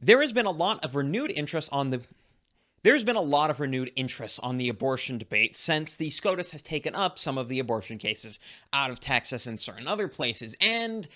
there has been a lot of renewed interest on the abortion debate since the SCOTUS has taken up some of the abortion cases out of Texas and certain other places, and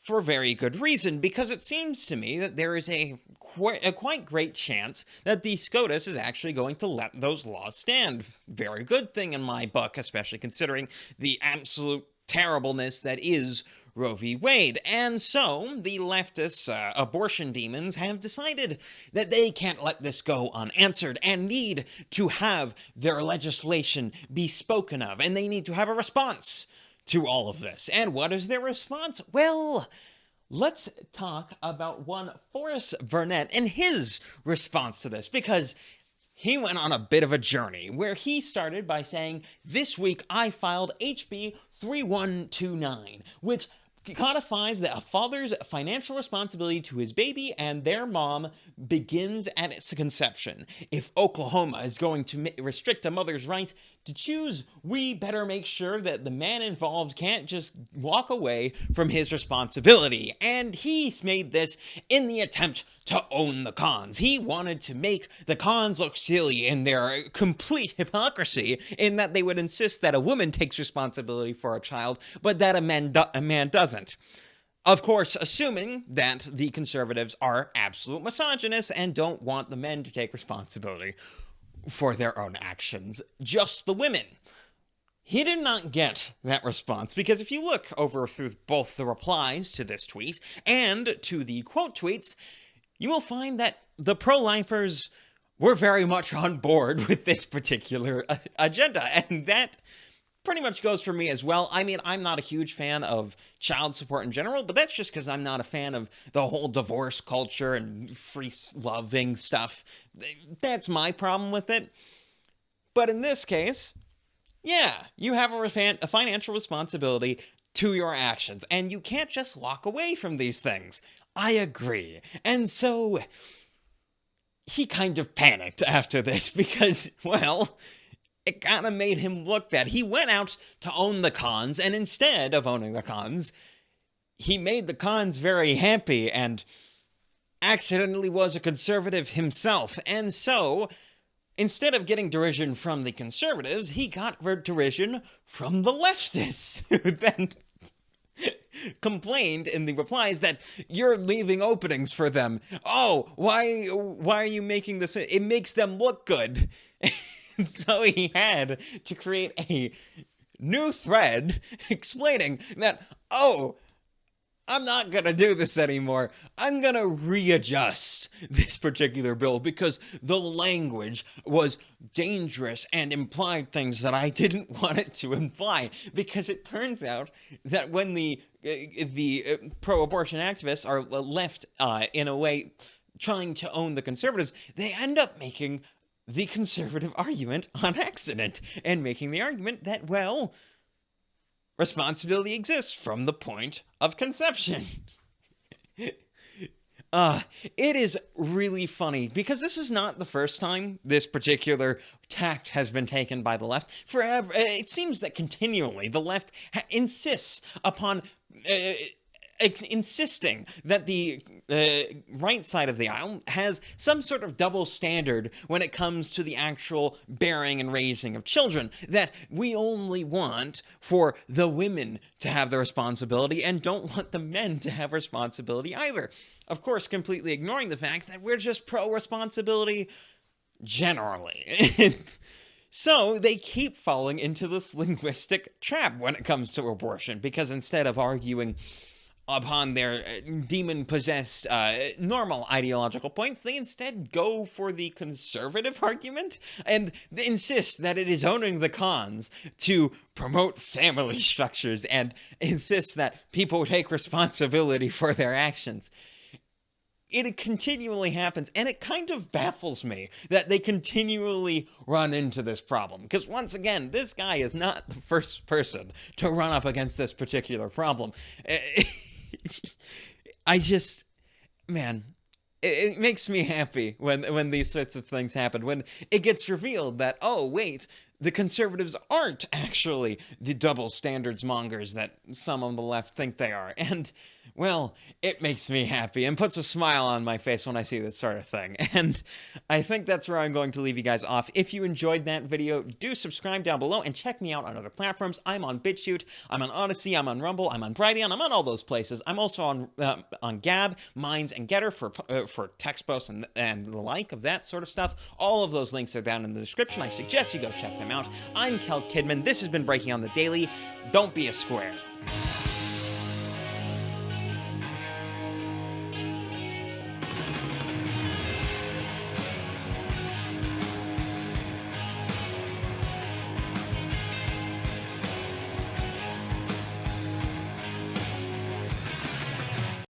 for very good reason, because it seems to me that there is a quite great chance that the SCOTUS is actually going to let those laws stand. Very good thing in my book, especially considering the absolute terribleness that is Roe v. Wade. And so, the leftist abortion demons have decided that they can't let this go unanswered and need to have their legislation be spoken of, and they need to have a response to all of this. And what is their response? Well, let's talk about one Forrest Vernet and his response to this, because he went on a bit of a journey where he started by saying, "This week I filed HB 3129, which codifies that a father's financial responsibility to his baby and their mom begins at its conception. If Oklahoma is going to restrict a mother's right to choose, we better make sure that the man involved can't just walk away from his responsibility." And he made this in the attempt to own the cons. He wanted to make the cons look silly in their complete hypocrisy, in that they would insist that a woman takes responsibility for a child, but that a man doesn't. Of course, assuming that the conservatives are absolute misogynists and don't want the men to take responsibility for their own actions, just the women. He did not get that response, because if you look over through both the replies to this tweet and to the quote tweets, you will find that the pro-lifers were very much on board with this particular agenda, and that pretty much goes for me as well. I mean, I'm not a huge fan of child support in general, but that's just because I'm not a fan of the whole divorce culture and free-loving stuff. That's my problem with it. But in this case, yeah, you have a financial responsibility to your actions, and you can't just walk away from these things. I agree. And so, he kind of panicked after this because, well, it kind of made him look bad. He went out to own the cons, and instead of owning the cons, he made the cons very happy and accidentally was a conservative himself. And so, instead of getting derision from the conservatives, he got derision from the leftists, who then complained in the replies that you're leaving openings for them. Oh, why are you making this? It makes them look good. So he had to create a new thread explaining that, oh, I'm not going to do this anymore. I'm going to readjust this particular bill because the language was dangerous and implied things that I didn't want it to imply. Because it turns out that when the pro-abortion activists are left in a way trying to own the conservatives, they end up making the conservative argument on accident and making the argument that, well, responsibility exists from the point of conception. It is really funny because this is not the first time this particular tact has been taken by the left. Forever, it seems that continually the left insists upon insisting that the right side of the aisle has some sort of double standard when it comes to the actual bearing and raising of children, that we only want for the women to have the responsibility and don't want the men to have responsibility either. Of course, completely ignoring the fact that we're just pro-responsibility generally. So they keep falling into this linguistic trap when it comes to abortion, because instead of arguing upon their demon-possessed normal ideological points, they instead go for the conservative argument and insist that it is owning the cons to promote family structures and insist that people take responsibility for their actions. It continually happens, and it kind of baffles me that they continually run into this problem. Because once again, this guy is not the first person to run up against this particular problem. Man, it makes me happy when these sorts of things happen. When it gets revealed that, oh, wait, the conservatives aren't actually the double standards mongers that some on the left think they are. And Well, it makes me happy and puts a smile on my face when I see this sort of thing. And I think that's where I'm going to leave you guys off. If you enjoyed that video, do subscribe down below and check me out on other platforms. I'm on BitChute, I'm on Odyssey, I'm on Rumble, I'm on Brighteon, I'm on all those places. I'm also on Gab, Minds, and Getter for text posts and the like of that sort of stuff. All of those links are down in the description. I suggest you go check them out. I'm KelKidman. This has been Breaking on the Daily. Don't be a square.